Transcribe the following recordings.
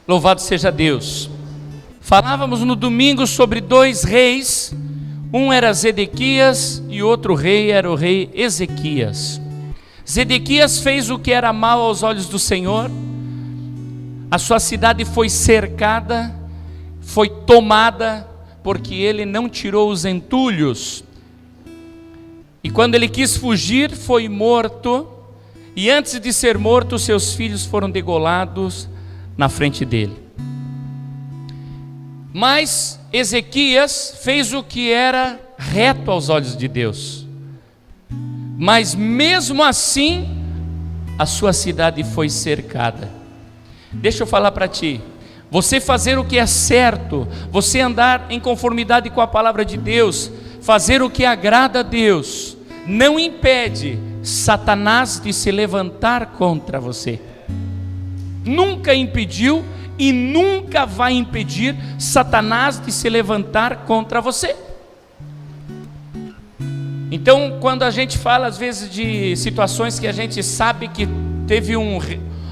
Louvado seja Deus. Falávamos no domingo sobre dois reis, um era Zedequias e outro rei era o rei Ezequias. Zedequias fez o que era mal aos olhos do Senhor, a sua cidade foi cercada, foi tomada, porque ele não tirou os entulhos, e quando ele quis fugir, foi morto, e antes de ser morto, seus filhos foram degolados na frente dele. Mas Ezequias fez o que era reto aos olhos de Deus, mas mesmo assim, a sua cidade foi cercada. Deixa eu falar para ti, você fazer o que é certo, você andar em conformidade com a palavra de Deus, fazer o que agrada a Deus, não impede Satanás de se levantar contra você. Nunca impediu e nunca vai impedir Satanás de se levantar contra você. Então, quando a gente fala às vezes de situações que a gente sabe que teve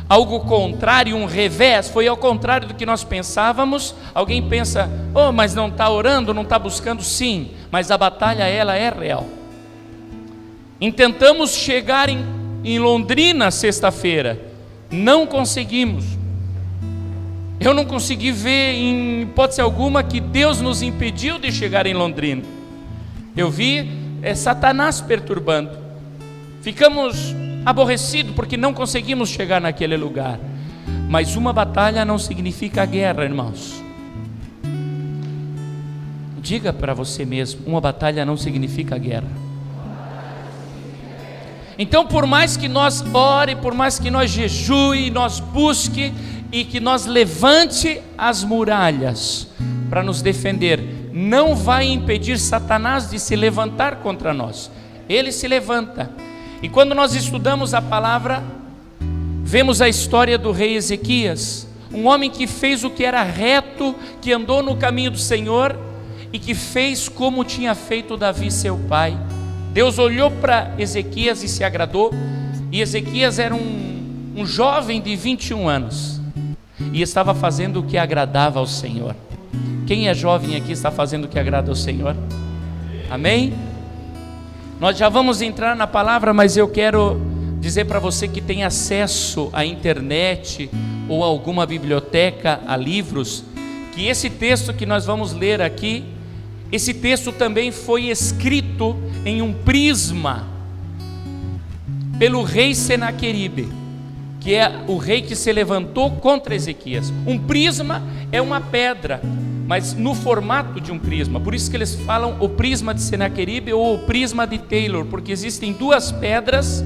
algo contrário, um revés, foi ao contrário do que nós pensávamos, alguém pensa, oh, mas não está orando, não está buscando? Sim, mas a batalha ela é real. Intentamos chegar em Londrina sexta-feira, não conseguimos. Eu não consegui ver em hipótese alguma que Deus nos impediu de chegar em Londrina. Eu vi Satanás perturbando. Ficamos aborrecidos porque não conseguimos chegar naquele lugar. Mas uma batalha não significa guerra, irmãos. Diga para você mesmo, uma batalha não significa guerra. Então, por mais que nós ore, por mais que nós jejue, nós busque e que nós levante as muralhas para nos defender, não vai impedir Satanás de se levantar contra nós. Ele se levanta. E quando nós estudamos a palavra, vemos a história do rei Ezequias, um homem que fez o que era reto, que andou no caminho do Senhor e que fez como tinha feito Davi seu pai. Deus olhou para Ezequias e se agradou, e Ezequias era um jovem de 21 anos, e estava fazendo o que agradava ao Senhor. Quem é jovem aqui está fazendo o que agrada ao Senhor? Amém? Nós já vamos entrar na palavra, mas eu quero dizer para você que tem acesso à internet, ou a alguma biblioteca, a livros, que esse texto que nós vamos ler aqui, esse texto também foi escrito em um prisma pelo rei Senaqueribe, que é o rei que se levantou contra Ezequias. Um prisma é uma pedra, mas no formato de um prisma. Por isso que eles falam o prisma de Senaqueribe ou o prisma de Taylor, porque existem duas pedras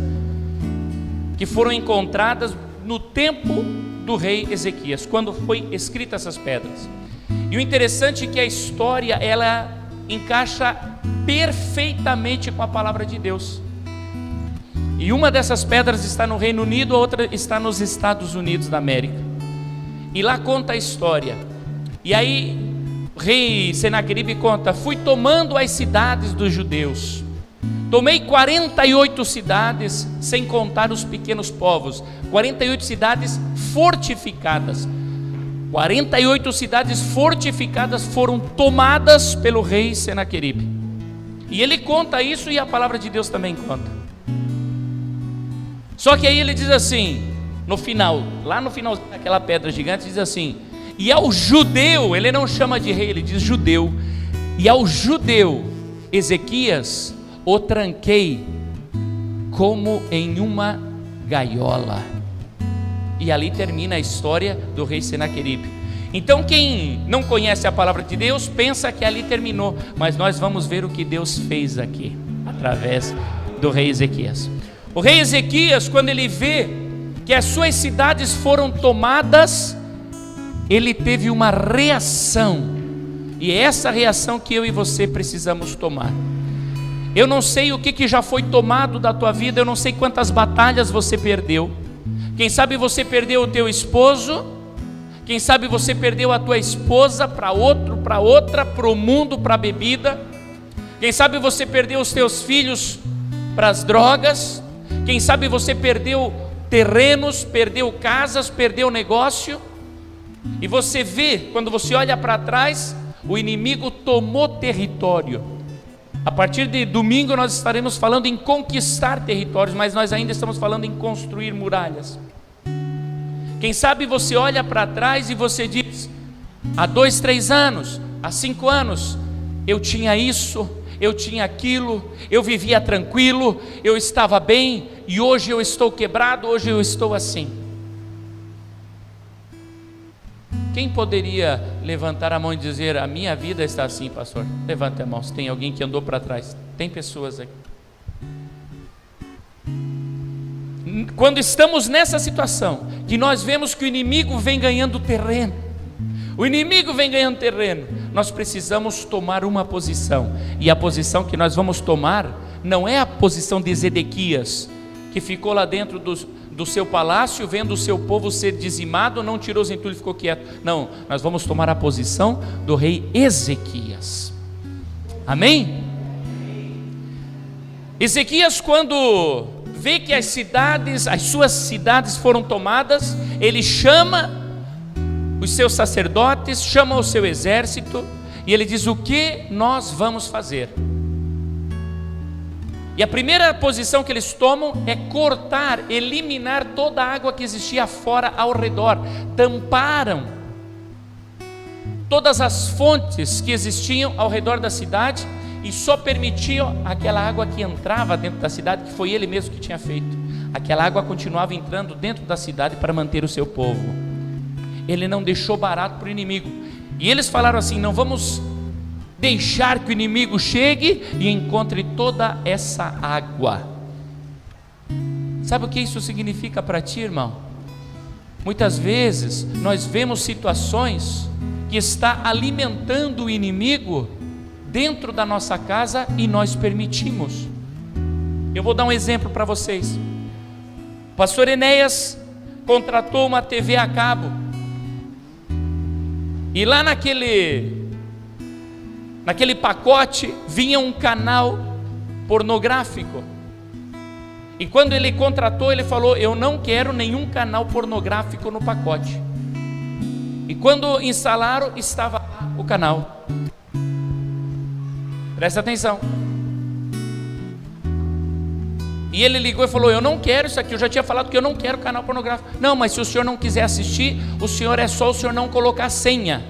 que foram encontradas no tempo do rei Ezequias, quando foi escrita essas pedras. E o interessante é que a história ela encaixa perfeitamente com a palavra de Deus. E uma dessas pedras está no Reino Unido, a outra está nos Estados Unidos da América. E lá conta a história. E aí o rei Senaqueribe conta: fui tomando as cidades dos judeus. Tomei 48 cidades, sem contar os pequenos povos. 48 cidades fortificadas. 48 cidades fortificadas foram tomadas pelo rei Senaqueribe. E ele conta isso e a palavra de Deus também conta. Só que aí ele diz assim, no final, lá no final daquela pedra gigante, diz assim: e ao judeu, ele não chama de rei, ele diz judeu, e ao judeu Ezequias o tranquei como em uma gaiola. E ali termina a história do rei Senaqueribe. Então quem não conhece a palavra de Deus pensa que ali terminou, mas nós vamos ver o que Deus fez aqui através do rei Ezequias. O rei Ezequias, quando ele vê que as suas cidades foram tomadas, ele teve uma reação, e é essa reação que eu e você precisamos tomar. Eu não sei o que já foi tomado da tua vida, eu não sei quantas batalhas você perdeu. Quem sabe você perdeu o teu esposo, quem sabe você perdeu a tua esposa para outro, para outra, para o mundo, para a bebida. Quem sabe você perdeu os teus filhos para as drogas. Quem sabe você perdeu terrenos, perdeu casas, perdeu negócio. E você vê, quando você olha para trás, o inimigo tomou território. A partir de domingo nós estaremos falando em conquistar territórios, mas nós ainda estamos falando em construir muralhas. Quem sabe você olha para trás e você diz: há 2, 3 anos, há 5 anos, eu tinha isso, eu tinha aquilo, eu vivia tranquilo, eu estava bem, e hoje eu estou quebrado, hoje eu estou assim. Quem poderia levantar a mão e dizer: a minha vida está assim, pastor? Levante a mão, se tem alguém que andou para trás. Tem pessoas aqui. Quando estamos nessa situação, que nós vemos que o inimigo vem ganhando terreno, nós precisamos tomar uma posição. E a posição que nós vamos tomar não é a posição de Zedequias, que ficou lá dentro do seu palácio, vendo o seu povo ser dizimado, não tirou os entulhos e ficou quieto. Não, nós vamos tomar a posição do rei Ezequias. Amém? Ezequias, quando vê que as suas cidades foram tomadas, ele chama os seus sacerdotes, chama o seu exército, e ele diz: o que nós vamos fazer? E a primeira posição que eles tomam é cortar, eliminar toda a água que existia fora ao redor. Tamparam todas as fontes que existiam ao redor da cidade e só permitiam aquela água que entrava dentro da cidade, que foi ele mesmo que tinha feito. Aquela água continuava entrando dentro da cidade para manter o seu povo. Ele não deixou barato para o inimigo. E eles falaram assim: não vamos deixar que o inimigo chegue e encontre toda essa água. Sabe o que isso significa para ti, irmão? Muitas vezes nós vemos situações que está alimentando o inimigo dentro da nossa casa e nós permitimos. Eu vou dar um exemplo para vocês. O pastor Enéas contratou uma TV a cabo, e lá naquele pacote vinha um canal pornográfico. E quando ele contratou, ele falou: eu não quero nenhum canal pornográfico no pacote. E quando instalaram, estava lá o canal. Presta atenção. E ele ligou e falou: eu não quero isso aqui, eu já tinha falado que eu não quero canal pornográfico. Não, mas se o senhor não quiser assistir, o senhor é só o senhor não colocar senha.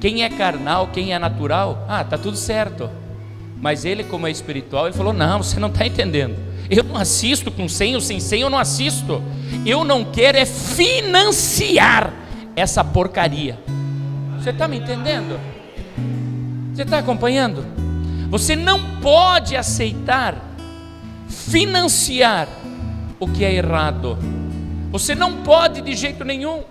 Quem é carnal, quem é natural, tá tudo certo. Mas ele, como é espiritual, ele falou: não, você não está entendendo. Eu não assisto com senha ou sem senha, eu não assisto. Eu não quero é financiar essa porcaria. Você está me entendendo? Você está acompanhando? Você não pode aceitar financiar o que é errado. Você não pode de jeito nenhum.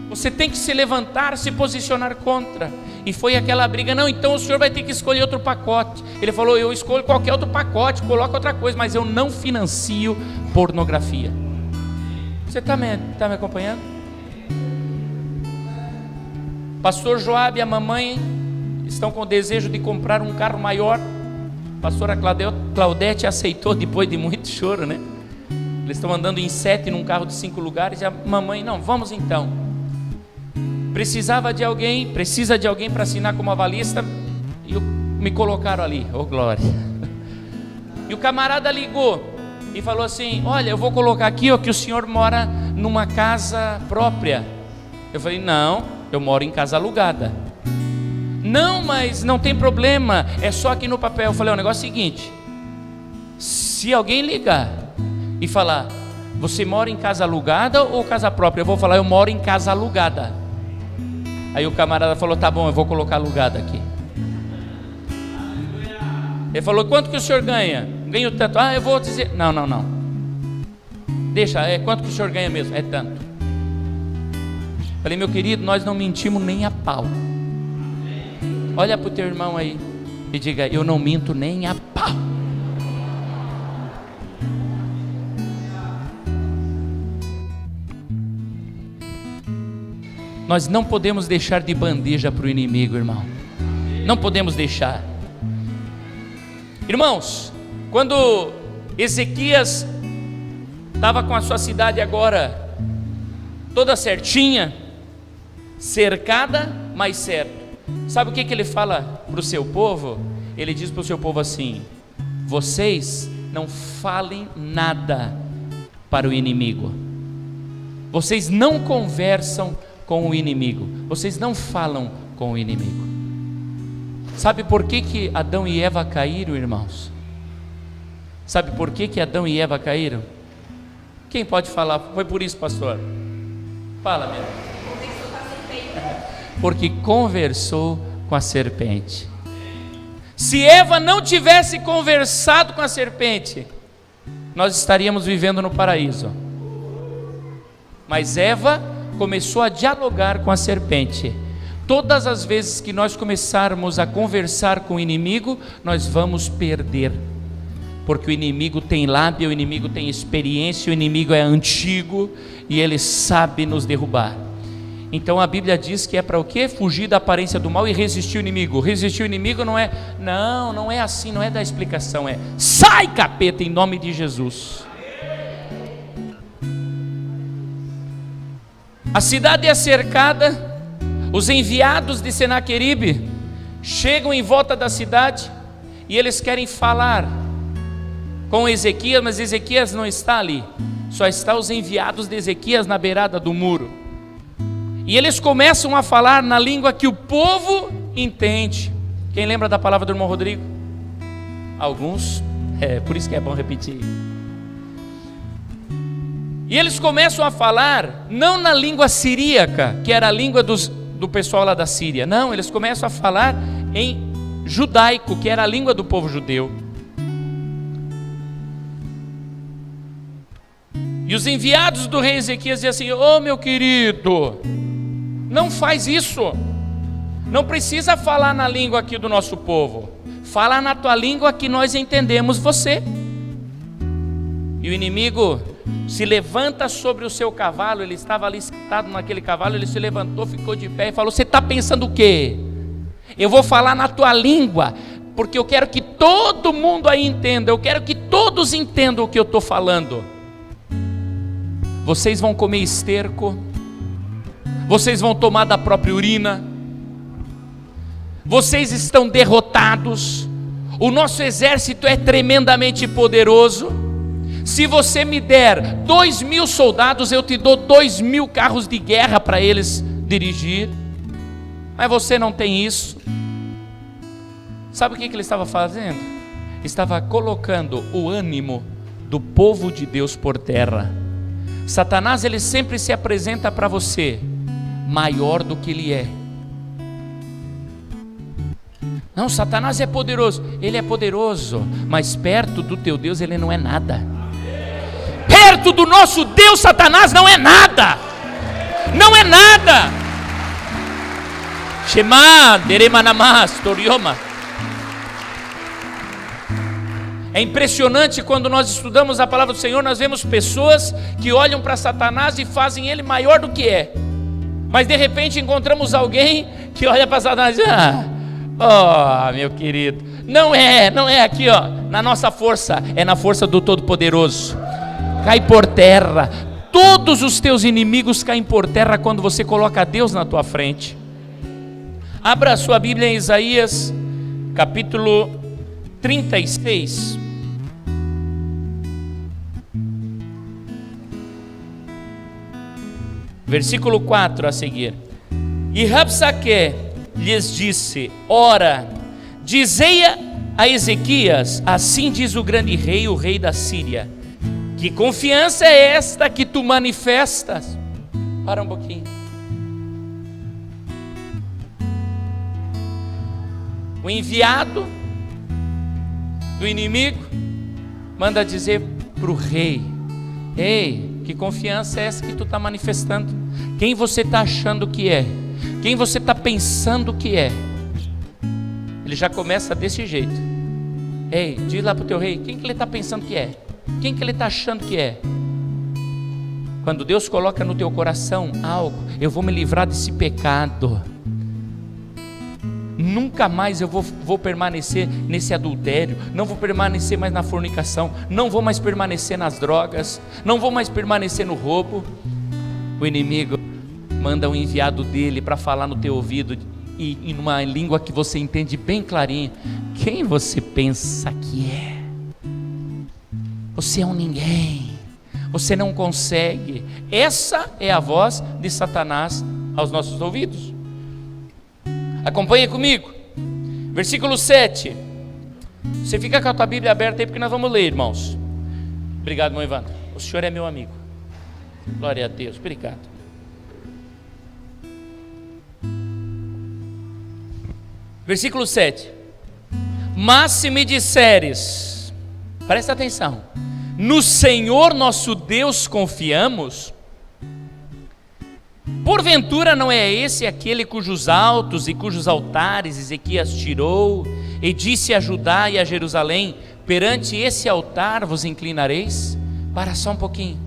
Você tem que se levantar, se posicionar contra. E foi aquela briga: não, então o senhor vai ter que escolher outro pacote. Ele falou: eu escolho qualquer outro pacote, coloca outra coisa, mas eu não financio pornografia. Você está me acompanhando? Pastor Joab e a mamãe estão com o desejo de comprar um carro maior. Pastora Claudete aceitou depois de muito choro, né? Eles estão andando em 7 num carro de 5 lugares. E a mamãe: não, vamos então. Precisa de alguém para assinar como avalista, e me colocaram ali. Oh glória. E o camarada ligou e falou assim: olha, eu vou colocar aqui que o senhor mora numa casa própria. Eu falei: não, eu moro em casa alugada. Não, mas não tem problema, é só aqui no papel. Eu falei: o negócio é o seguinte: se alguém ligar e falar: você mora em casa alugada ou casa própria? Eu vou falar: eu moro em casa alugada. Aí o camarada falou: tá bom, eu vou colocar alugada aqui. Ele falou: quanto que o senhor ganha? Ganho tanto. Eu vou dizer: não, deixa, quanto que o senhor ganha mesmo? É tanto. Falei: meu querido, nós não mentimos nem a pau. Olha para o teu irmão aí e diga: eu não minto nem a pau. Nós não podemos deixar de bandeja para o inimigo, irmão. Não podemos deixar. Irmãos, quando Ezequias estava com a sua cidade agora toda certinha, cercada, mas certa. Sabe o que ele fala para o seu povo? Ele diz para o seu povo assim: vocês não falem nada para o inimigo, vocês não conversam com o inimigo, vocês não falam com o inimigo. Sabe por que Adão e Eva caíram, irmãos? Sabe por que Adão e Eva caíram? Quem pode falar? Foi por isso, pastor? Fala, meu. Porque conversou com a serpente. Se Eva não tivesse conversado com a serpente, nós estaríamos vivendo no paraíso. Mas Eva começou a dialogar com a serpente. Todas as vezes que nós começarmos a conversar com o inimigo, nós vamos perder. Porque o inimigo tem lábia, o inimigo tem experiência, o inimigo é antigo e ele sabe nos derrubar. Então a Bíblia diz que é para o quê? Fugir da aparência do mal e resistir o inimigo. Resistir o inimigo não é assim, não é da explicação, é sai, capeta, em nome de Jesus. A cidade é cercada, os enviados de Senaqueribe chegam em volta da cidade e eles querem falar com Ezequias, mas Ezequias não está ali, só estão os enviados de Ezequias na beirada do muro. E eles começam a falar na língua que o povo entende. Quem lembra da palavra do irmão Rodrigo? Alguns, por isso que é bom repetir. E eles começam a falar, não na língua siríaca, que era a língua do pessoal lá da Síria. Não, eles começam a falar em judaico, que era a língua do povo judeu. E os enviados do rei Ezequias dizem assim: ô meu querido, não faz isso, não precisa falar na língua aqui do nosso povo, fala na tua língua que nós entendemos você. E o inimigo se levanta sobre o seu cavalo, ele estava ali sentado naquele cavalo, ele se levantou, ficou de pé e falou: você está pensando o quê? Eu vou falar na tua língua, porque eu quero que todo mundo aí entenda, eu quero que todos entendam o que eu estou falando. Vocês vão comer esterco, vocês vão tomar da própria urina, vocês estão derrotados, o nosso exército é tremendamente poderoso. Se você me der 2.000 soldados, eu te dou 2.000 carros de guerra para eles dirigir, mas você não tem isso. Sabe o que ele estava fazendo? Estava colocando o ânimo do povo de Deus por terra. Satanás, ele sempre se apresenta para você maior do que ele é. Não, Satanás é poderoso. Ele é poderoso, mas perto do teu Deus ele não é nada. Perto do nosso Deus, Satanás não é nada. Não é nada. Shema, deremanamas, torioma. É impressionante quando nós estudamos a palavra do Senhor, nós vemos pessoas que olham para Satanás e fazem ele maior do que é. Mas de repente encontramos alguém que olha para Satanás e diz: meu querido, não é aqui na nossa força, é na força do Todo-Poderoso. Cai por terra, todos os teus inimigos caem por terra quando você coloca Deus na tua frente. Abra a sua Bíblia em Isaías, capítulo 36. Versículo 4 a seguir. E Rabsaque lhes disse: ora, dizei a Ezequias, assim diz o grande rei, o rei da Síria, que confiança é esta que tu manifestas? Para um pouquinho. O enviado do inimigo manda dizer para o rei: ei, que confiança é essa que tu está manifestando? Quem você está achando que é? Quem você está pensando que é? Ele já começa desse jeito: ei, diz lá para o teu rei, quem que ele está pensando que é? Quem que ele está achando que é? Quando Deus coloca no teu coração algo: eu vou me livrar desse pecado, nunca mais eu vou permanecer nesse adultério, não vou permanecer mais na fornicação, não vou mais permanecer nas drogas, não vou mais permanecer no roubo. o inimigo manda um enviado dele para falar no teu ouvido, e numa língua que você entende bem clarinho: quem você pensa que é? Você é um ninguém, você não consegue. Essa é a voz de Satanás aos nossos ouvidos. Acompanhe comigo, versículo 7. Você fica com a tua Bíblia aberta aí, porque nós vamos ler, irmãos. Obrigado, irmão Evandro, o senhor é meu amigo. Glória a Deus, obrigado. Versículo 7. Mas se me disseres, presta atenção, no Senhor nosso Deus confiamos, porventura não é esse aquele cujos altos e cujos altares Ezequias tirou, e disse a Judá e a Jerusalém: perante esse altar vos inclinareis? Para só um pouquinho.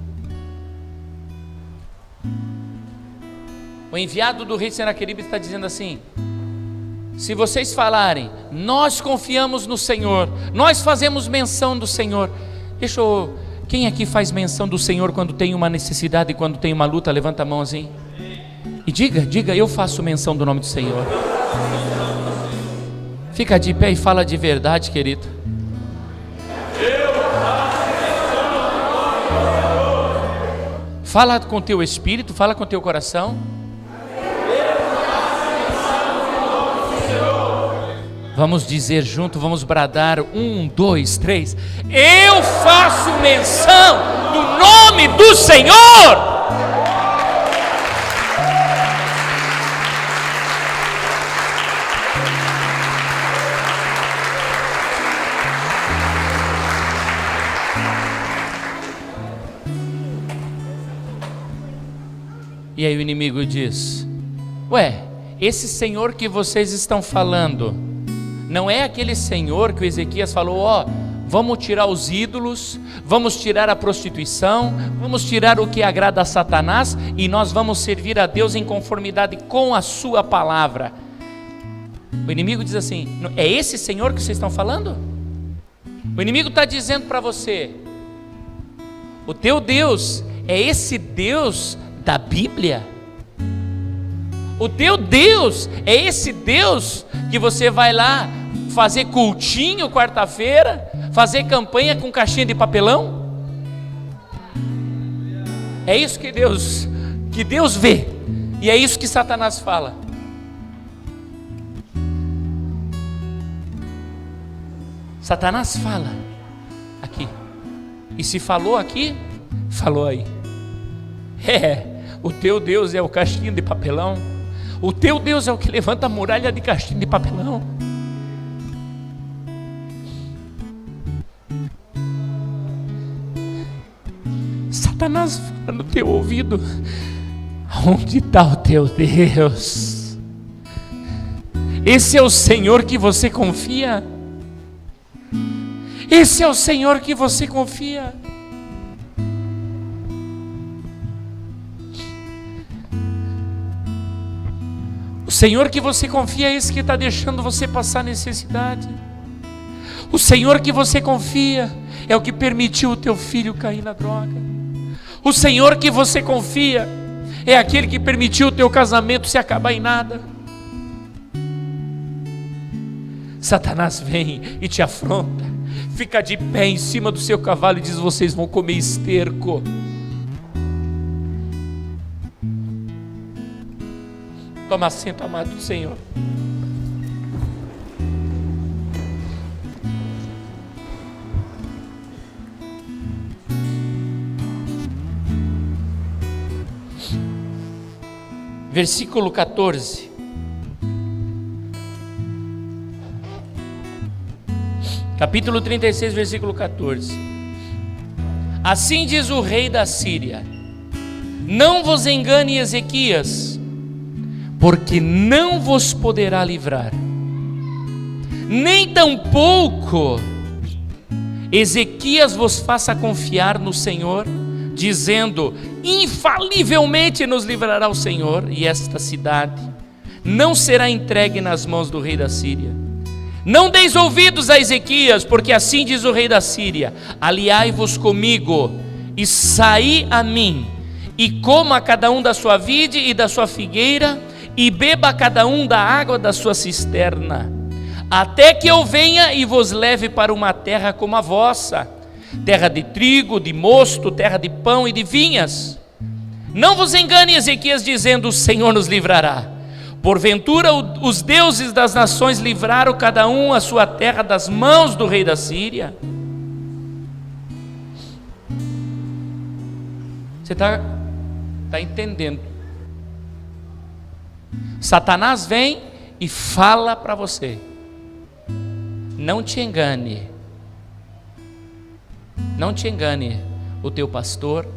O enviado do rei Senaqueribe está dizendo assim: se vocês falarem, nós confiamos no Senhor, nós fazemos menção do Senhor. Quem aqui faz menção do Senhor quando tem uma necessidade e quando tem uma luta? Levanta a mão assim e diga, eu faço menção do nome do Senhor. Fica de pé e fala de verdade, querido. Fala com teu espírito, fala com teu coração. Vamos dizer junto, vamos bradar: 1, 2, 3. Eu faço menção do nome do Senhor. E aí o inimigo diz: ué, esse Senhor que vocês estão falando não é aquele Senhor que o Ezequias falou: vamos tirar os ídolos, vamos tirar a prostituição, vamos tirar o que agrada a Satanás, e nós vamos servir a Deus em conformidade com a sua palavra. O inimigo diz assim: é esse Senhor que vocês estão falando? O inimigo está dizendo para você: o teu Deus é esse Deus da Bíblia? O teu Deus é esse Deus que você vai lá fazer cultinho quarta-feira, fazer campanha com caixinha de papelão? É isso que Deus vê, e é isso que Satanás fala. Satanás fala aqui, e se falou aqui, falou aí. O teu Deus é o caixinha de papelão. O teu Deus é o que levanta a muralha de caixinha de papelão. Satanás fala no teu ouvido: onde está o teu Deus? Esse é o Senhor que você confia? Esse é o Senhor que você confia? O Senhor que você confia é esse que está deixando você passar necessidade. O Senhor que você confia é o que permitiu o teu filho cair na droga. O Senhor que você confia é aquele que permitiu o teu casamento se acabar em nada. Satanás vem e te afronta, fica de pé em cima do seu cavalo e diz: vocês vão comer esterco. Toma assento, amado do Senhor. Versículo 14. Capítulo 36, versículo 14. Assim diz o rei da Síria: não vos engane, Ezequias, porque não vos poderá livrar, nem tampouco Ezequias vos faça confiar no Senhor, dizendo: infalivelmente nos livrará o Senhor, e esta cidade não será entregue nas mãos do rei da Síria. Não deis ouvidos a Ezequias, porque assim diz o rei da Síria: aliai-vos comigo e saí a mim, e coma cada um da sua vide e da sua figueira, e beba cada um da água da sua cisterna, até que eu venha e vos leve para uma terra como a vossa, terra de trigo, de mosto, terra de pão e de vinhas. Não vos engane Ezequias dizendo: o Senhor nos livrará. Porventura os deuses das nações livraram cada um a sua terra das mãos do rei da Síria? Você está entendendo? Satanás vem e fala para você: não te engane, não te engane o teu pastor,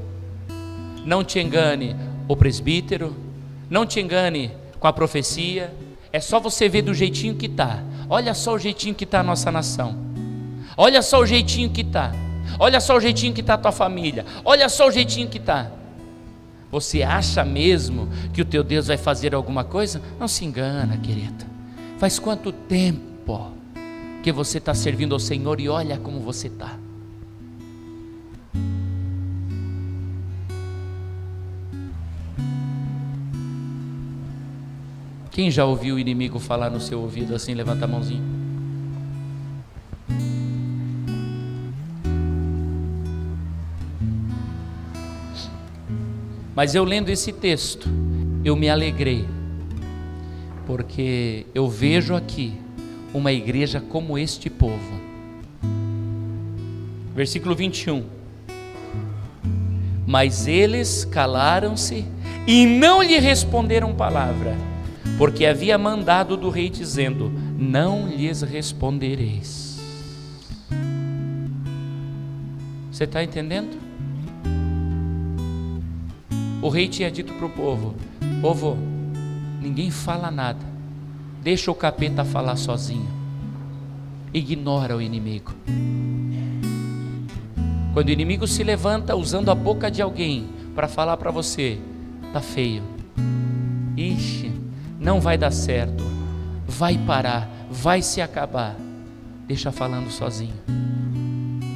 não te engane o presbítero, não te engane com a profecia. É só você ver do jeitinho que está. Olha só o jeitinho que está a nossa nação, olha só o jeitinho que está, olha só o jeitinho que está a tua família, olha só o jeitinho que está. Você acha mesmo que o teu Deus vai fazer alguma coisa? Não se engana, querida. Faz quanto tempo que você está servindo ao Senhor e olha como você está. Quem já ouviu o inimigo falar no seu ouvido assim? Levanta a mãozinha. Mas eu lendo esse texto, eu me alegrei, porque eu vejo aqui uma igreja como este povo. Versículo 21. Mas eles calaram-se e não lhe responderam palavra, porque havia mandado do rei dizendo: não lhes respondereis. Você está entendendo? O rei tinha dito para o povo: povo, ninguém fala nada, deixa o capeta falar sozinho, ignora o inimigo. Quando o inimigo se levanta usando a boca de alguém para falar para você: tá feio, ixi, não vai dar certo, vai parar, vai se acabar, deixa falando sozinho,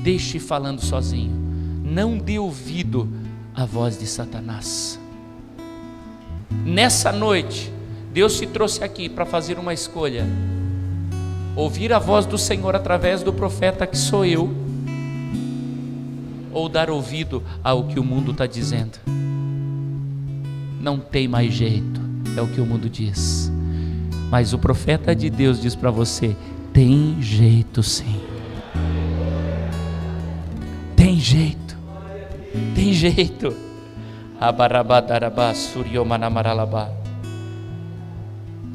deixe falando sozinho, não dê ouvido à voz de Satanás. Nessa noite, Deus te trouxe aqui para fazer uma escolha: ouvir a voz do Senhor através do profeta que sou eu, ou dar ouvido ao que o mundo está dizendo. Não tem mais jeito, é o que o mundo diz, mas o profeta de Deus diz para você: tem jeito sim, tem jeito, tem jeito.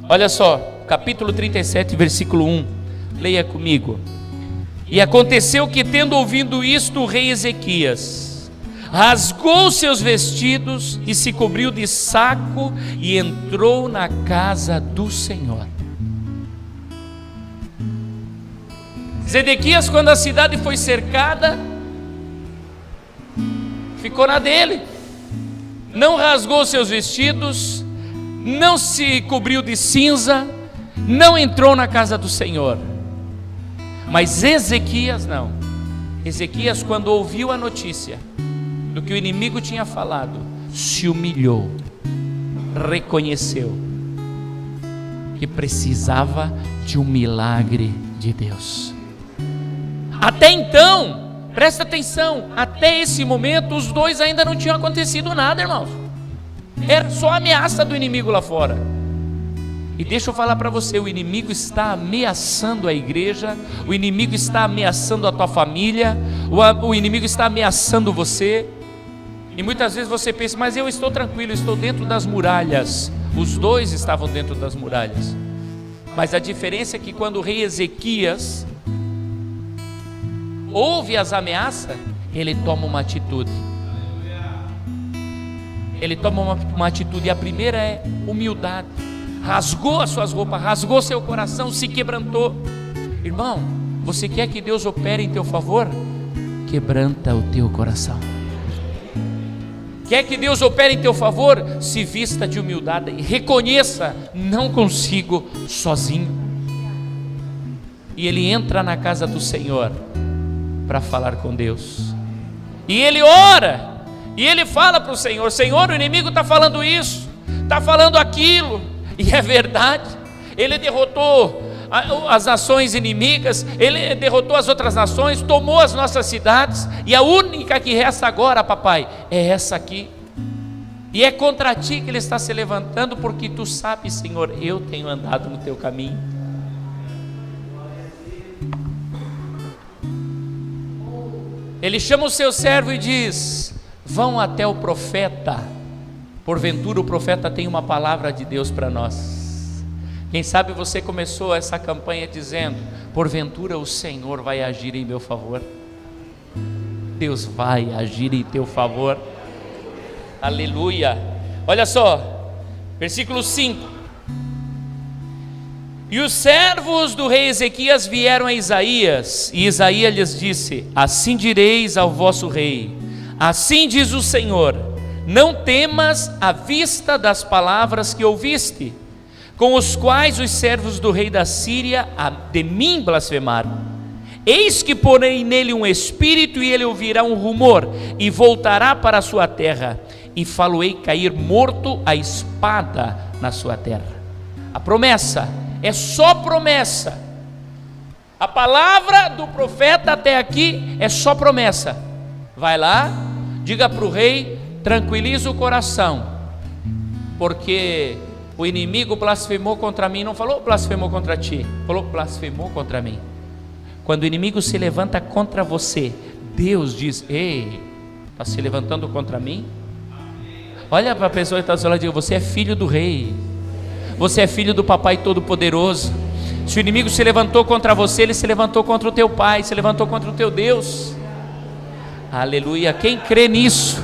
Olha só, capítulo 37, versículo 1, leia comigo. E aconteceu que, tendo ouvido isto, o rei Ezequias rasgou seus vestidos e se cobriu de saco e entrou na casa do Senhor. Zedequias, quando a cidade foi cercada, ficou na dele, não rasgou seus vestidos, não se cobriu de cinza, não entrou na casa do Senhor. Mas Ezequias não. Ezequias, quando ouviu a notícia do que o inimigo tinha falado, se humilhou, reconheceu que precisava de um milagre de Deus. Até então, presta atenção, até esse momento os dois ainda não tinham acontecido nada, irmãos. Era só ameaça do inimigo lá fora. E deixa eu falar para você: o inimigo está ameaçando a igreja, o inimigo está ameaçando a tua família, o inimigo está ameaçando você. E muitas vezes você pensa: mas eu estou tranquilo, estou dentro das muralhas. Os dois estavam dentro das muralhas, mas a diferença é que quando o rei Ezequias ouve as ameaças, ele toma uma atitude. Ele toma uma atitude, e a primeira é humildade. Rasgou as suas roupas, rasgou seu coração, se quebrantou. Irmão, você quer que Deus opere em teu favor? Quebranta o teu coração. Quer que Deus opere em teu favor? Se vista de humildade e reconheça: não consigo sozinho. E ele entra na casa do Senhor para falar com Deus, e ele ora, E ele fala para o Senhor: Senhor, o inimigo está falando isso, está falando aquilo, e é verdade. Ele derrotou as nações inimigas, ele derrotou as outras nações, tomou as nossas cidades, e a única que resta agora, papai, é essa aqui. E é contra ti que ele está se levantando, porque tu sabes, Senhor, eu tenho andado no teu caminho. Ele chama o seu servo e diz: vão até o profeta, porventura o profeta tem uma palavra de Deus para nós. Quem sabe você começou essa campanha dizendo: porventura o Senhor vai agir em meu favor. Deus vai agir em teu favor. Aleluia. Olha só, versículo 5. E os servos do rei Ezequias vieram a Isaías, e Isaías lhes disse: assim direis ao vosso rei, assim diz o Senhor, não temas à vista das palavras que ouviste, com os quais os servos do rei da Síria de mim blasfemaram. Eis que porei nele um espírito, e ele ouvirá um rumor, e voltará para a sua terra, e faloei cair morto a espada na sua terra. A promessa é só promessa. A palavra do profeta até aqui é só promessa. Vai lá, diga para o rei, tranquiliza o coração, porque o inimigo blasfemou contra mim. Não falou blasfemou contra ti, falou blasfemou contra mim. Quando o inimigo se levanta contra você, Deus diz: ei, está se levantando contra mim? Olha para a pessoa que está ao seu lado e diga: você é filho do rei, você é filho do papai todo-poderoso. Se o inimigo se levantou contra você, ele se levantou contra o teu pai, se levantou contra o teu Deus. Aleluia. Quem crê nisso?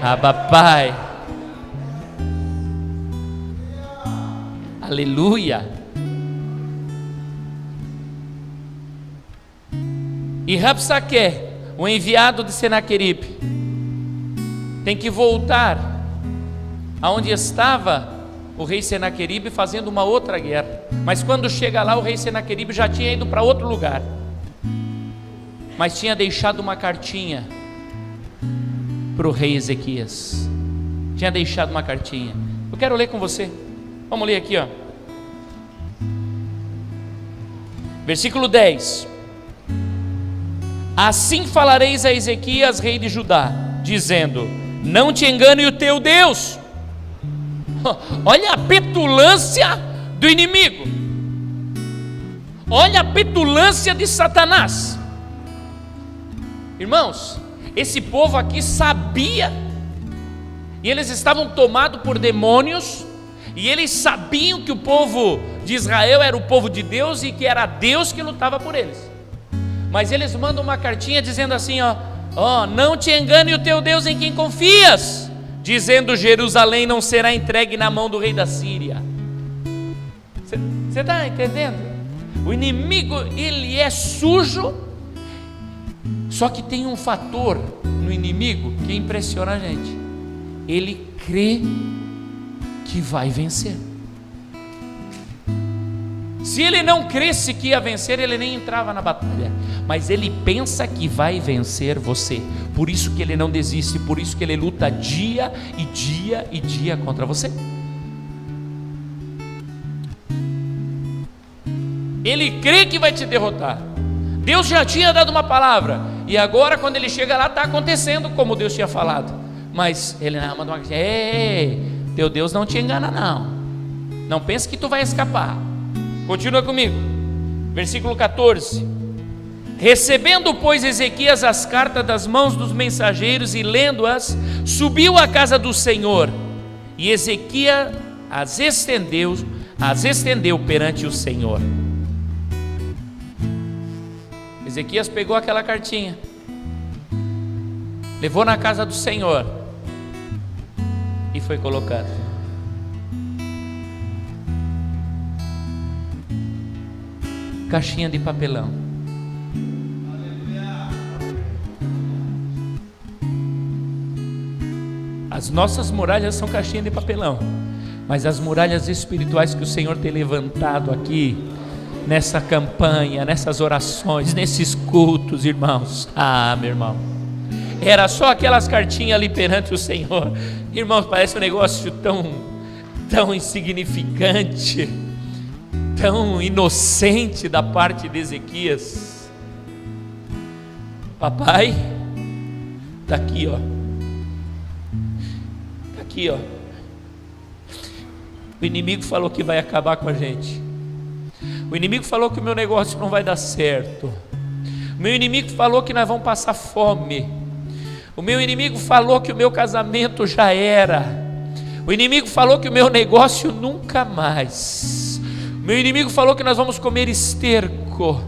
Abba Pai. Aleluia. E Rabsaque, o enviado de Senaqueribe, tem que voltar aonde estava o rei Senaqueribe fazendo uma outra guerra. Mas quando chega lá, o rei Senaqueribe já tinha ido para outro lugar, mas tinha deixado uma cartinha para o rei Ezequias. Tinha deixado uma cartinha. Eu quero ler com você. Vamos ler aqui, ó. Versículo 10. Assim falareis a Ezequias, rei de Judá, dizendo: não te engane o teu Deus. Olha a petulância do inimigo, olha a petulância de Satanás. Irmãos, esse povo aqui sabia, e eles estavam tomados por demônios, e eles sabiam que o povo de Israel era o povo de Deus, e que era Deus que lutava por eles. Mas eles mandam uma cartinha dizendo assim, ó, não te engane o teu Deus em quem confias, dizendo: Jerusalém não será entregue na mão do rei da Síria. Você está entendendo? O inimigo, ele é sujo. Só que tem um fator no inimigo que impressiona a gente: ele crê que vai vencer. Se ele não cresce que ia vencer, ele nem entrava na batalha. Mas ele pensa que vai vencer você. Por isso que ele não desiste, por isso que ele luta dia e dia e dia contra você. Ele crê que vai te derrotar. Deus já tinha dado uma palavra, e agora quando ele chega lá, está acontecendo como Deus tinha falado. Mas ele manda uma: ei, teu Deus não te engana não. Não pense que tu vai escapar. Continua comigo, versículo 14. Recebendo, pois, Ezequias as cartas das mãos dos mensageiros e lendo-as, subiu à casa do Senhor, e Ezequias as estendeu perante o Senhor. Ezequias pegou aquela cartinha, levou na casa do Senhor e foi colocando. Caixinha de papelão. As nossas muralhas são caixinha de papelão, mas as muralhas espirituais que o Senhor tem levantado aqui, nessa campanha, nessas orações, nesses cultos, irmãos, meu irmão, Era só aquelas cartinhas ali perante o Senhor. Irmãos, parece um negócio tão insignificante, tão inocente da parte de Ezequias. Papai, está aqui, ó. Está aqui, ó. O inimigo falou que vai acabar com a gente. O inimigo falou que o meu negócio não vai dar certo. O meu inimigo falou que nós vamos passar fome. O meu inimigo falou que o meu casamento já era. O inimigo falou que o meu negócio nunca mais. O meu inimigo falou que nós vamos comer esterco.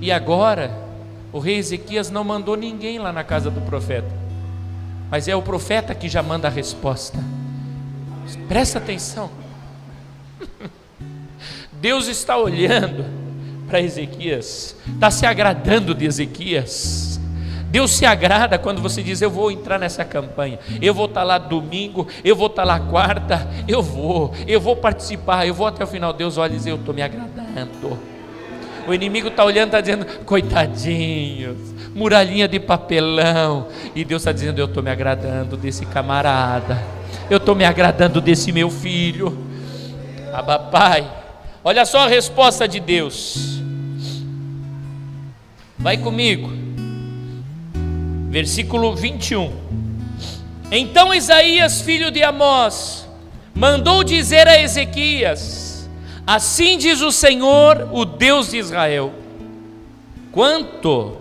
E agora, o rei Ezequias não mandou ninguém lá na casa do profeta, mas é o profeta que já manda a resposta. Presta atenção. Deus está olhando para Ezequias, está se agradando de Ezequias. Deus se agrada quando você diz: eu vou entrar nessa campanha, eu vou estar lá domingo, eu vou estar lá quarta, eu vou participar, eu vou até o final. Deus olha e diz: eu estou me agradando. O inimigo está olhando, está dizendo: coitadinhos, muralhinha de papelão. E Deus está dizendo: eu estou me agradando desse camarada, eu estou me agradando desse meu filho. Abba, Pai. Olha só a resposta de Deus. Vai comigo. Versículo 21. Então Isaías, filho de Amós, mandou dizer a Ezequias: assim diz o Senhor, o Deus de Israel: quanto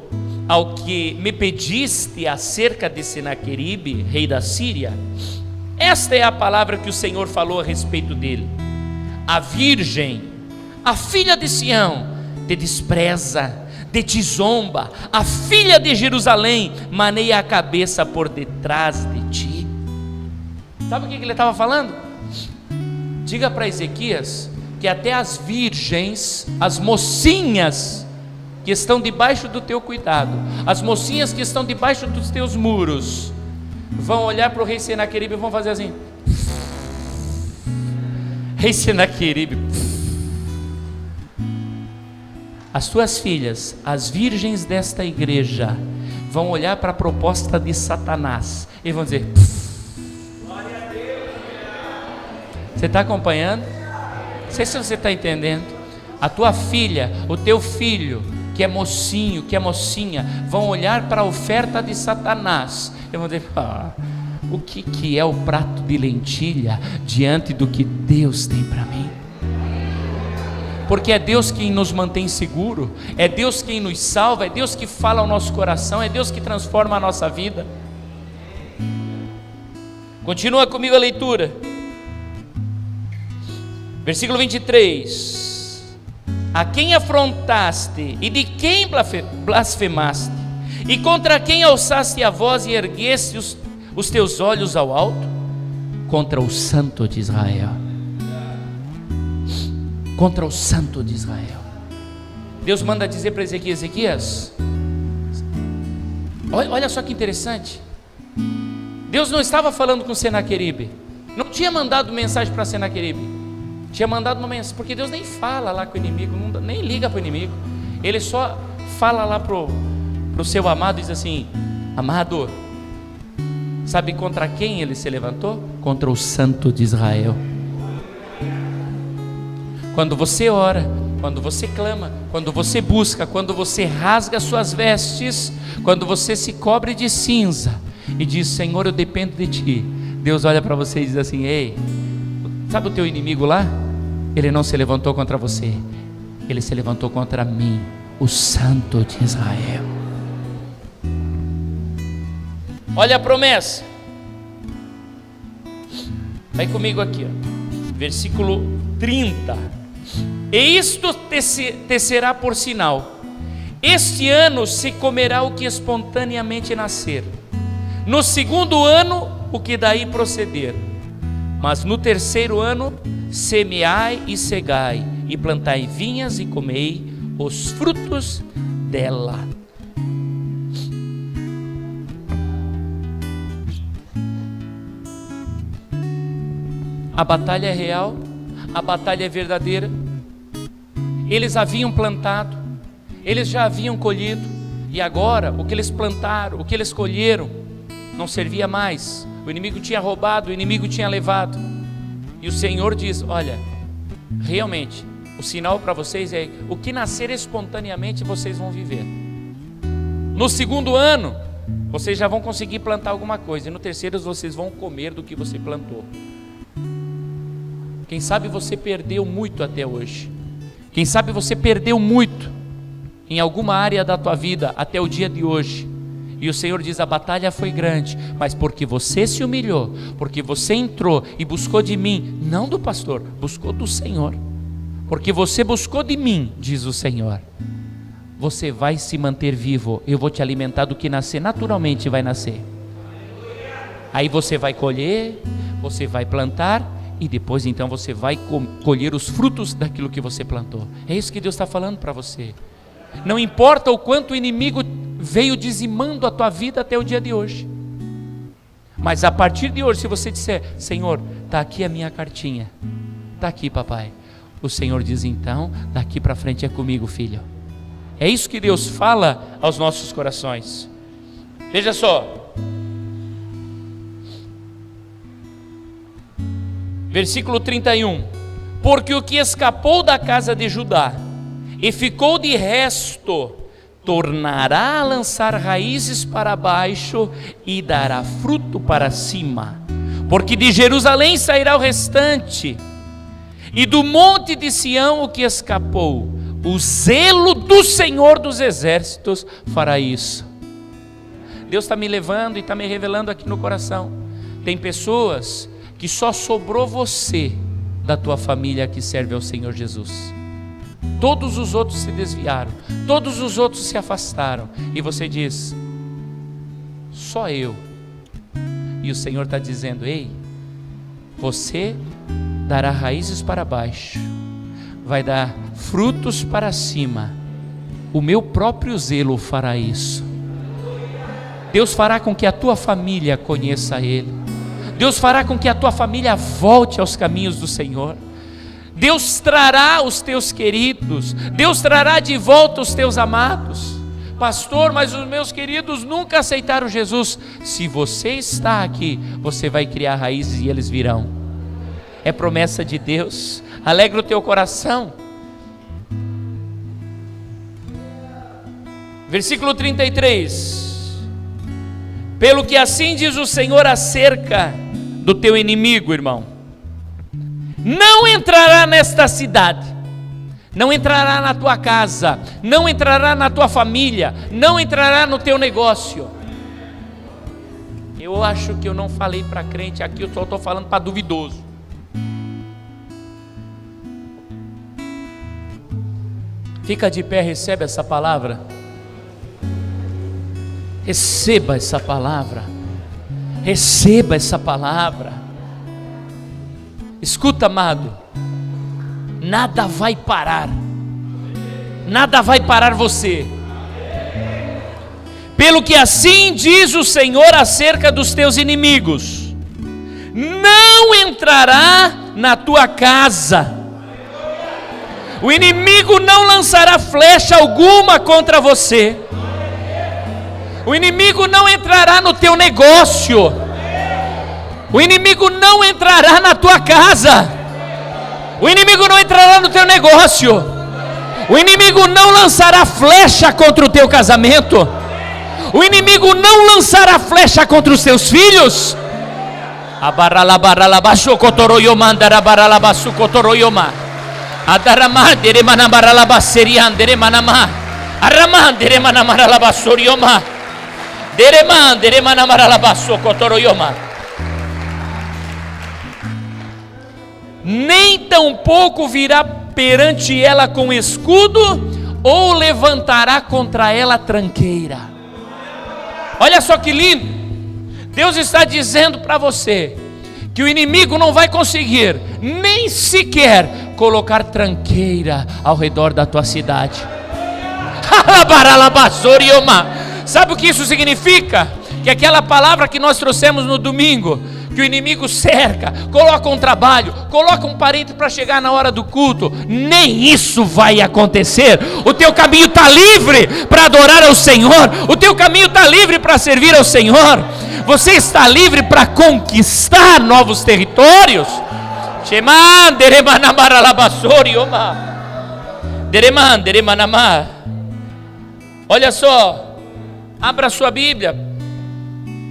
ao que me pediste acerca de Senaqueribe, rei da Síria, esta é a palavra que o Senhor falou a respeito dele: a virgem, a filha de Sião, te despreza, te zomba, a filha de Jerusalém maneia a cabeça por detrás de ti. Sabe o que ele estava falando? Diga para Ezequias que até as virgens, as mocinhas que estão debaixo do teu cuidado, as mocinhas que estão debaixo dos teus muros, vão olhar para o rei Senaqueribe e vão fazer assim: rei Senaqueribe, as tuas filhas, as virgens desta igreja, vão olhar para a proposta de Satanás e vão dizer: glória a Deus. Você está acompanhando? Não sei se você está entendendo. A tua filha, o teu filho, que é mocinho, que é mocinha, vão olhar para a oferta de Satanás e vão dizer: o que é o prato de lentilha diante do que Deus tem para mim? Porque é Deus quem nos mantém seguro, é Deus quem nos salva, é Deus que fala ao nosso coração, é Deus que transforma a nossa vida. Continua comigo a leitura. Versículo 23. A quem afrontaste e de quem blasfemaste, e contra quem alçaste a voz e ergueste os teus olhos ao alto? Contra o Santo de Israel. Contra o Santo de Israel. Deus manda dizer para Ezequias: Ezequias, olha só que interessante. Deus não estava falando com Senaqueribe, não tinha mandado mensagem para Senaqueribe, tinha mandado uma mensagem, porque Deus nem fala lá com o inimigo, nem liga para o inimigo, Ele só fala lá para o seu amado e diz assim: amado, sabe contra quem ele se levantou? Contra o Santo de Israel. Quando você ora, quando você clama, quando você busca, quando você rasga suas vestes, quando você se cobre de cinza e diz: Senhor, eu dependo de Ti, Deus olha para você e diz assim: ei, sabe o teu inimigo lá? Ele não se levantou contra você, ele se levantou contra mim, o Santo de Israel. Olha a promessa. Vai comigo aqui, ó. Versículo 30. E isto te será por sinal: este ano se comerá o que espontaneamente nascer, no segundo ano o que daí proceder, mas no terceiro ano semeai e cegai, e plantai vinhas e comei os frutos dela. A batalha é real, a batalha é verdadeira. Eles haviam plantado, eles já haviam colhido, e agora o que eles plantaram, o que eles colheram, não servia mais. O inimigo tinha roubado, o inimigo tinha levado. E o Senhor diz: olha, realmente, o sinal para vocês é o que nascer espontaneamente vocês vão viver. No segundo ano, vocês já vão conseguir plantar alguma coisa, e no terceiro vocês vão comer do que você plantou. Quem sabe você perdeu muito até hoje. Quem sabe você perdeu muito em alguma área da tua vida até o dia de hoje. E o Senhor diz: a batalha foi grande, mas porque você se humilhou, porque você entrou e buscou de mim, não do pastor, buscou do Senhor. Porque você buscou de mim, diz o Senhor, você vai se manter vivo. Eu vou te alimentar do que nascer, naturalmente vai nascer. Aí você vai colher, você vai plantar, e depois então você vai colher os frutos daquilo que você plantou. É isso que Deus está falando para você. Não importa o quanto o inimigo veio dizimando a tua vida até o dia de hoje, mas a partir de hoje, se você disser: Senhor, está aqui a minha cartinha, está aqui, papai, o Senhor diz: então, daqui para frente é comigo, filho. É isso que Deus fala aos nossos corações. Veja só, versículo 31, porque o que escapou da casa de Judá e ficou de resto, tornará a lançar raízes para baixo e dará fruto para cima, porque de Jerusalém sairá o restante, e do monte de Sião o que escapou. O zelo do Senhor dos exércitos fará isso. Deus está me levando e está me revelando aqui no coração. Tem pessoas que só sobrou você da tua família que serve ao Senhor Jesus. Todos os outros se desviaram, todos os outros se afastaram, e você diz: só eu. E o Senhor está dizendo: ei, você dará raízes para baixo, vai dar frutos para cima. O meu próprio zelo fará isso. Deus fará com que a tua família conheça Ele. Deus fará com que a tua família volte aos caminhos do Senhor. Deus trará os teus queridos, Deus trará de volta os teus amados. Pastor, mas os meus queridos nunca aceitaram Jesus. Se você está aqui, você vai criar raízes e eles virão. É promessa de Deus. Alegra o teu coração. Versículo 33. Pelo que assim diz o Senhor acerca do teu inimigo, irmão: não entrará nesta cidade, não entrará na tua casa, não entrará na tua família, não entrará no teu negócio. Eu acho que eu não falei para crente aqui, eu só estou falando para duvidoso. Fica de pé, recebe essa palavra. Receba essa palavra. Receba essa palavra. Escuta, amado, nada vai parar, nada vai parar você. Pelo que assim diz o Senhor acerca dos teus inimigos: não entrará na tua casa, o inimigo não lançará flecha alguma contra você, o inimigo não entrará no teu negócio, o inimigo não entrará na tua casa, o inimigo não entrará no teu negócio, o inimigo não lançará flecha contra o teu casamento, o inimigo não lançará flecha contra os teus filhos. Nem tampouco virá perante ela com escudo, ou levantará contra ela tranqueira. Olha só que lindo. Deus está dizendo para você que o inimigo não vai conseguir nem sequer colocar tranqueira ao redor da tua cidade. Sabe o que isso significa? Que aquela palavra que nós trouxemos no domingo, que o inimigo cerca, coloca um trabalho, coloca um parente para chegar na hora do culto, nem isso vai acontecer. O teu caminho está livre para adorar ao Senhor, o teu caminho está livre para servir ao Senhor, você está livre para conquistar novos territórios. Olha só, abra a sua Bíblia,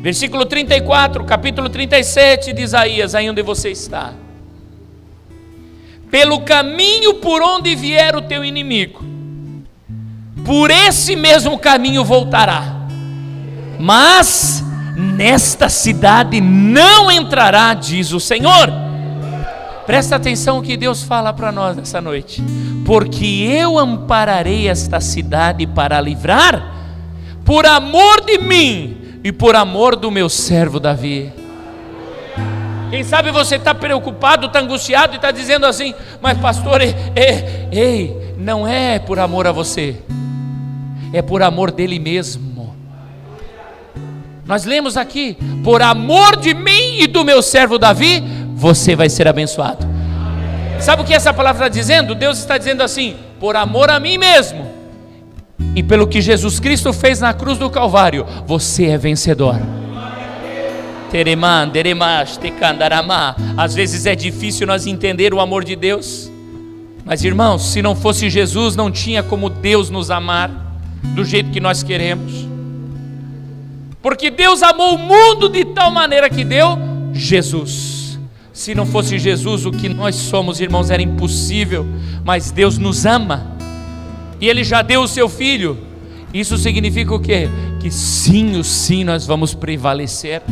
versículo 34, capítulo 37 de Isaías, aí onde você está. Pelo caminho por onde vier o teu inimigo, por esse mesmo caminho voltará, mas nesta cidade não entrará, diz o Senhor. Presta atenção o que Deus fala para nós nessa noite. Porque eu ampararei esta cidade para livrar, por amor de mim e por amor do meu servo Davi. Quem sabe você está preocupado, está angustiado e está dizendo assim: mas pastor, não é por amor a você, é por amor dele mesmo. Nós lemos aqui: por amor de mim e do meu servo Davi, você vai ser abençoado. Sabe o que essa palavra está dizendo? Deus está dizendo assim: por amor a mim mesmo e pelo que Jesus Cristo fez na cruz do Calvário, você é vencedor. Às vezes é difícil nós entender o amor de Deus, mas irmãos, se não fosse Jesus, não tinha como Deus nos amar do jeito que nós queremos, porque Deus amou o mundo de tal maneira que deu Jesus. Se não fosse Jesus, o que nós somos, irmãos, era impossível, mas Deus nos ama, e Ele já deu o seu Filho. Isso significa o quê? Que sim, nós vamos prevalecer.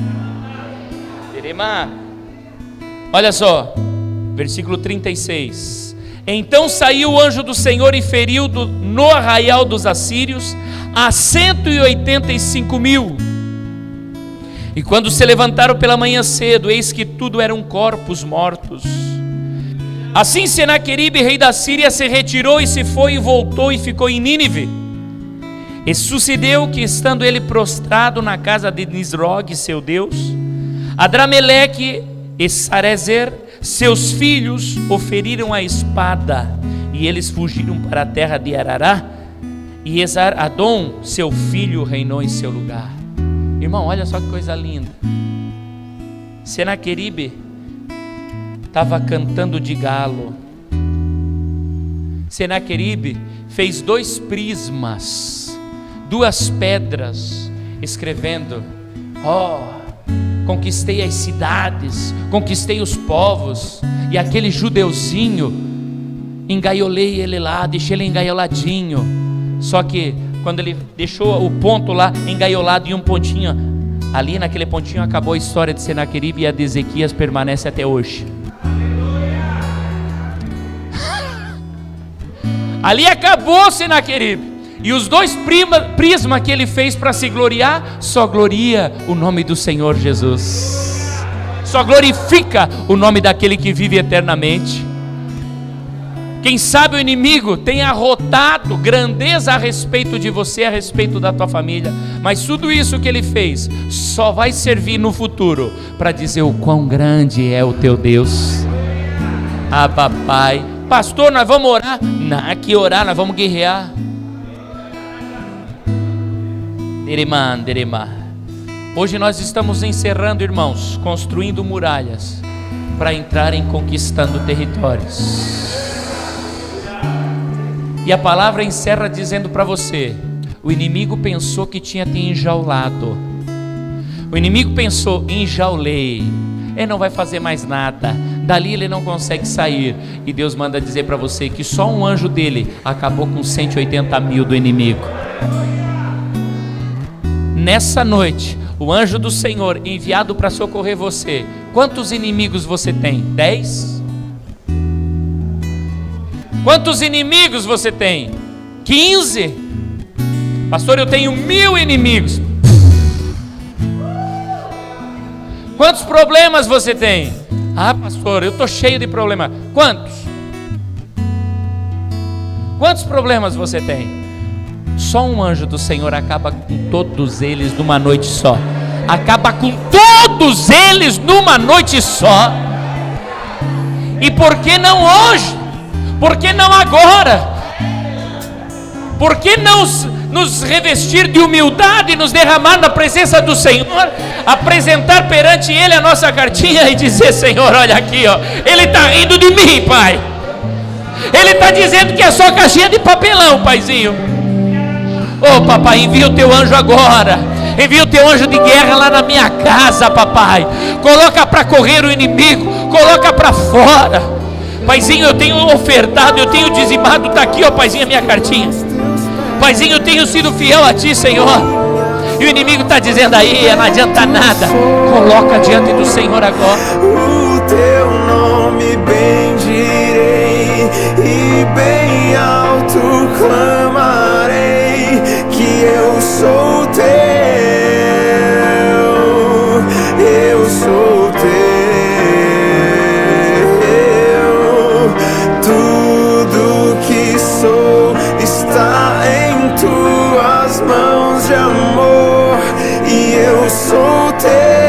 Olha só, versículo 36. Então saiu o anjo do Senhor e feriu no arraial dos assírios a 185.000. E quando se levantaram pela manhã cedo, eis que tudo eram corpos mortos. Assim Senaqueribe, rei da Síria, se retirou e se foi e voltou e ficou em Nínive. E sucedeu que, estando ele prostrado na casa de Nisrogue, seu Deus, Adrameleque e Sarezer, seus filhos, o feriram a espada, e eles fugiram para a terra de Arará, e Esar-Adom, seu filho, reinou em seu lugar. Irmão, olha só que coisa linda. Senaqueribe estava cantando de galo. Senaqueribe fez 2 prismas, 2 pedras, escrevendo: conquistei as cidades, conquistei os povos, e aquele judeuzinho, engaiolei ele lá, deixei ele engaioladinho. Só que quando ele deixou o ponto lá engaiolado em um pontinho, ali naquele pontinho acabou a história de Senaqueribe, e a de Ezequias permanece até hoje. Ali acabou Senaqueribe. E os 2 prismas que ele fez para se gloriar, só gloria o nome do Senhor Jesus, só glorifica o nome daquele que vive eternamente. Quem sabe o inimigo tem arrotado grandeza a respeito de você, a respeito da tua família, mas tudo isso que ele fez só vai servir no futuro para dizer o quão grande é o teu Deus. Ah, papai, pastor, nós vamos orar? Não, que orar, nós vamos guerrear. Hoje nós estamos encerrando, irmãos, construindo muralhas para entrarem conquistando territórios. E a palavra encerra dizendo para você: o inimigo pensou que tinha te enjaulado. O inimigo pensou: enjaulei, ele não vai fazer mais nada, dali ele não consegue sair. E Deus manda dizer para você que só um anjo dele acabou com 180.000 do inimigo. Nessa noite, o anjo do Senhor enviado para socorrer você. Quantos inimigos você tem? 10? Quantos inimigos você tem? 15? Pastor, eu tenho 1000 inimigos. Quantos problemas você tem? Ah, pastor, eu estou cheio de problemas. Quantos? Quantos problemas você tem? Só um anjo do Senhor acaba com todos eles numa noite só. acaba com todos eles numa noite só. E por que não hoje? Por que não agora? Por que não nos revestir de humildade, nos derramar na presença do Senhor, apresentar perante Ele a nossa cartinha e dizer: Senhor, olha aqui, ó, Ele está rindo de mim, Pai. Ele está dizendo que é só caixinha de papelão, Paizinho. Ô papai, envia o teu anjo agora. Envia o teu anjo de guerra lá na minha casa, papai. Coloca para correr o inimigo, coloca para fora. Paizinho, eu tenho ofertado, eu tenho dizimado. Está aqui, ó, Paizinho, a minha cartinha. Paizinho, eu tenho sido fiel a ti, Senhor. E o inimigo está dizendo aí: não adianta nada. Coloca diante do Senhor agora. O teu nome bendirei e bem alto clamarei que eu sou teu, eu sou teu. Tudo que sou está em tuas mãos de amor e eu sou teu.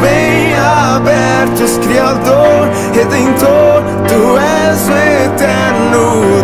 Bem abertos, Criador, Redentor, Tu és o eterno